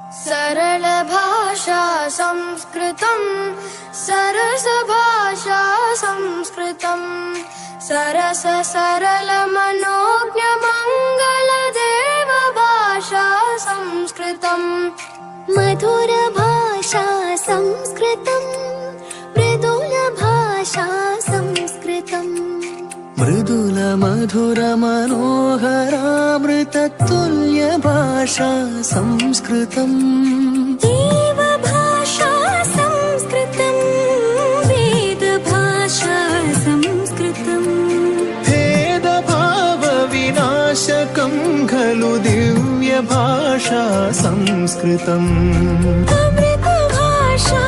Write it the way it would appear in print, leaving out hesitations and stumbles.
सरल भाषा संस्कृतं सरस भाषा संस्कृतं सरस सरल मनोज्ञ मंगल देव भाषा संस्कृतं मधुर भाषा संस्कृतं मृदुल भाषा संस्कृतं मृदुल मधुर मनोहरामृततुल्य भाषा संस्कृतम् देव भाषा संस्कृतं वेद भाषा संस्कृतं भेदभाव विनाशकं खलु दिव्य भाषा संस्कृतम् अमृत भाषा